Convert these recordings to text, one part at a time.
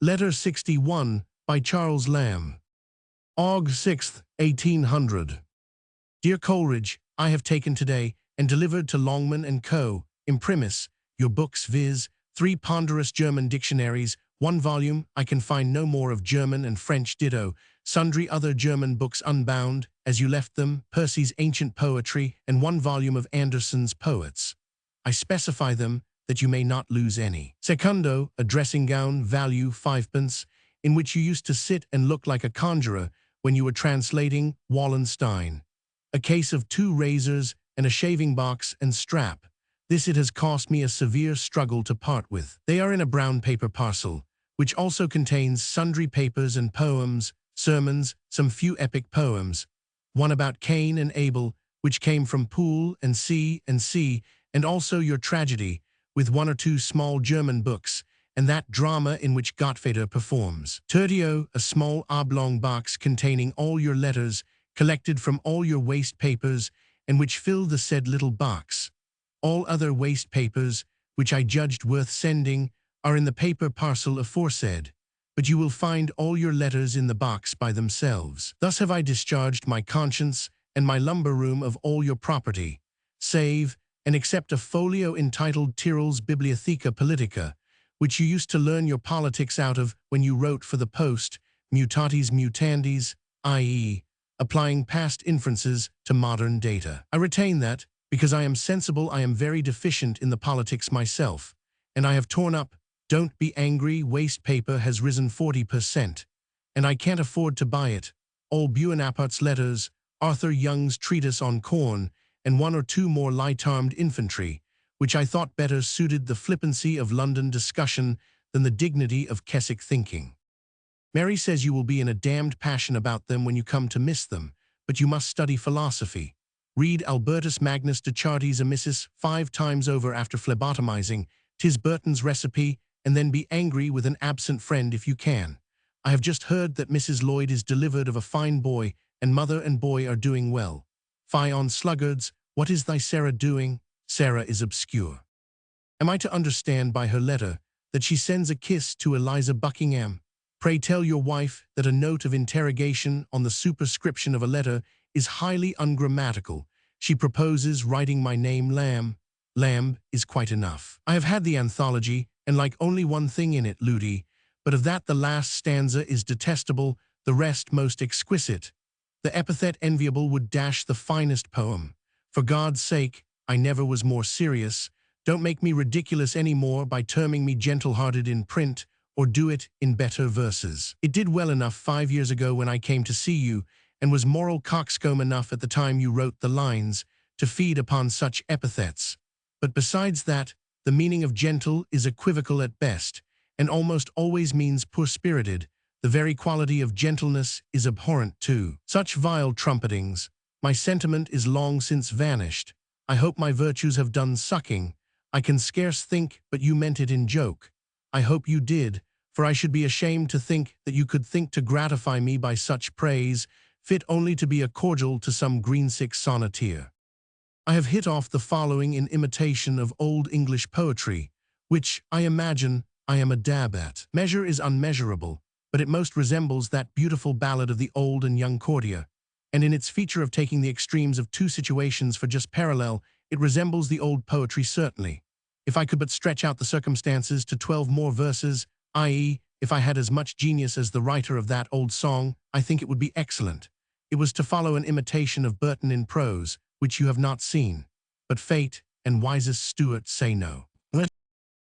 Letter 61 by Charles Lamb. Aug. 6th, 1800. Dear Coleridge, I have taken today and delivered to Longman & Co. imprimis your books, viz., 3 ponderous German dictionaries, 1 volume, I can find no more, of German and French ditto, sundry other German books unbound, as you left them, Percy's Ancient Poetry, and 1 volume of Anderson's Poets. I specify them that you may not lose any. Secundo, a dressing gown, value 5d, in which you used to sit and look like a conjurer when you were translating Wallenstein. A case of 2 razors and a shaving box and strap. This it has cost me a severe struggle to part with. They are in a brown paper parcel, which also contains sundry papers and poems, sermons, some few epic poems, one about Cain and Abel, which came from Poole and C, and also your tragedy, with 1 or 2 small German books, and that drama in which Gottvater performs. Tertio, a small oblong box containing all your letters, collected from all your waste papers, and which fill the said little box. All other waste papers, which I judged worth sending, are in the paper parcel aforesaid, but you will find all your letters in the box by themselves. Thus have I discharged my conscience and my lumber room of all your property, save and except a folio entitled Tyrrell's Bibliotheca Politica, which you used to learn your politics out of when you wrote for the Post, mutatis mutandis, i.e., applying past inferences to modern data. I retain that, because I am sensible I am very deficient in the politics myself, and I have torn up, don't be angry, waste paper has risen 40%, and I can't afford to buy it, all Buonaparte's letters, Arthur Young's treatise on corn, and 1 or 2 more light-armed infantry, which I thought better suited the flippancy of London discussion than the dignity of Keswick thinking. Mary says you will be in a damned passion about them when you come to miss them, but you must study philosophy. Read Albertus Magnus de Chartis Amissis 5 times over after phlebotomizing, 'tis Burton's recipe, and then be angry with an absent friend if you can. I have just heard that Mrs. Lloyd is delivered of a fine boy, and mother and boy are doing well. Fie on sluggards, what is thy Sarah doing? Sarah is obscure. Am I to understand by her letter that she sends a kiss to Eliza Buckingham? Pray tell your wife that a note of interrogation on the superscription of a letter is highly ungrammatical. She proposes writing my name Lamb. Lamb is quite enough. I have had the anthology, and like only 1 thing in it, Ludi, but of that the last stanza is detestable, the rest most exquisite. The epithet enviable would dash the finest poem. For God's sake, I never was more serious. Don't make me ridiculous any more by terming me gentle-hearted in print, or do it in better verses. It did well enough 5 years ago when I came to see you, and was moral coxcomb enough at the time you wrote the lines, to feed upon such epithets. But besides that, the meaning of gentle is equivocal at best, and almost always means poor-spirited. The very quality of gentleness is abhorrent too. Such vile trumpetings. My sentiment is long since vanished. I hope my virtues have done sucking. I can scarce think but you meant it in joke. I hope you did, for I should be ashamed to think that you could think to gratify me by such praise, fit only to be a cordial to some greensick sonneteer. I have hit off the following in imitation of old English poetry, which, I imagine, I am a dab at. Measure is unmeasurable, but it most resembles that beautiful ballad of the old and young courtier, and in its feature of taking the extremes of 2 situations for just parallel, it resembles the old poetry certainly. If I could but stretch out the circumstances to 12 more verses, i.e., if I had as much genius as the writer of that old song, I think it would be excellent. It was to follow an imitation of Burton in prose, which you have not seen, but fate and wisest Stuart say no.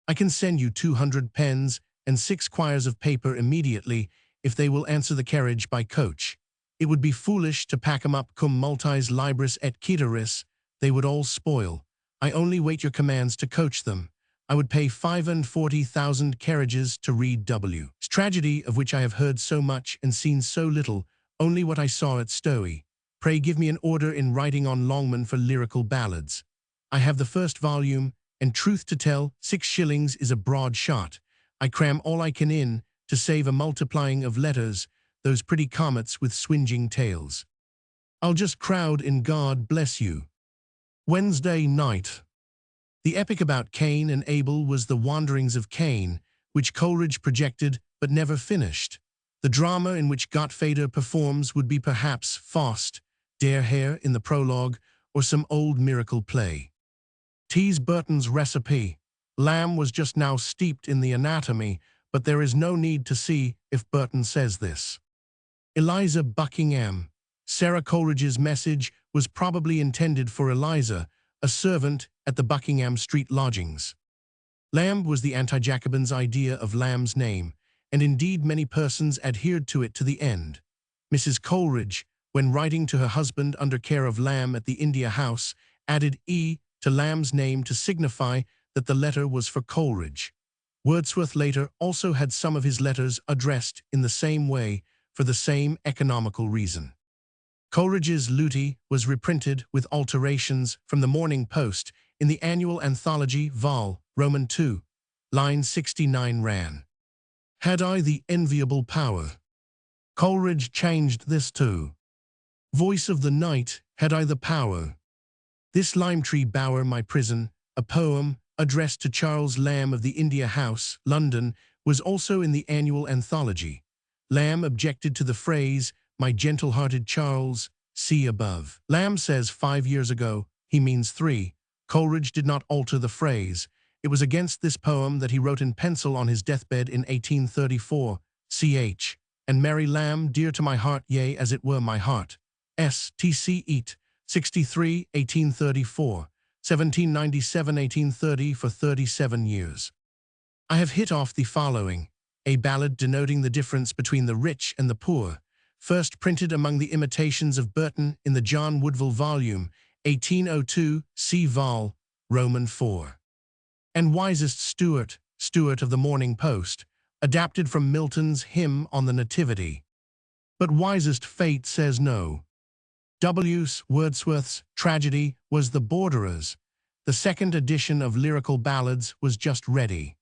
I can send you 200 pens and 6 quires of paper immediately if they will answer the carriage by coach. It would be foolish to pack 'em up cum multis libris et caeteris, they would all spoil. I only wait your commands to coach them. I would pay 45,000 carriages to read W.'s tragedy, of which I have heard so much and seen so little, only what I saw at Stowey. Pray give me an order in writing on Longman for lyrical ballads. I have the 1st volume, and truth to tell, 6 shillings is a broad shot. I cram all I can in, to save a multiplying of letters, those pretty comets with swinging tails. I'll just crowd in God bless you. Wednesday night. The epic about Cain and Abel was The Wanderings of Cain, which Coleridge projected but never finished. The drama in which Gottfeder performs would be perhaps Faust, Der Herr in the prologue, or some old miracle play. T.S. Burton's recipe. Lamb was just now steeped in the anatomy, but there is no need to see if Burton says this. Eliza Buckingham. Sarah Coleridge's message was probably intended for Eliza, a servant at the Buckingham Street lodgings. Lamb was the anti-Jacobin's idea of Lamb's name, and indeed many persons adhered to it to the end. Mrs. Coleridge, when writing to her husband under care of Lamb at the India House, added E to Lamb's name to signify that the letter was for Coleridge. Wordsworth later also had some of his letters addressed in the same way for the same economical reason. Coleridge's Luti was reprinted with alterations from the Morning Post in the annual anthology Vol. Roman II. Line 69 ran, "Had I the enviable power." Coleridge changed this to, "Voice of the night, had I the power." This lime tree bower my prison, a poem addressed to Charles Lamb of the India House, London, was also in the annual anthology. Lamb objected to the phrase, "My gentle-hearted Charles, see above." Lamb says 5 years ago, he means 3. Coleridge did not alter the phrase. It was against this poem that he wrote in pencil on his deathbed in 1834, ch. "And Mary Lamb, dear to my heart, yea, as it were my heart." S.T.C. Eat, 63, 1834, 1797, 1830 for 37 years. I have hit off the following, a ballad denoting the difference between the rich and the poor, first printed among the imitations of Burton in the John Woodville volume, 1802, c. Vol. Roman IV. And wisest Stuart, Stuart of the Morning Post, adapted from Milton's Hymn on the Nativity. But wisest fate says no. W.S. Wordsworth's tragedy was The Borderers. The second edition of Lyrical Ballads was just ready.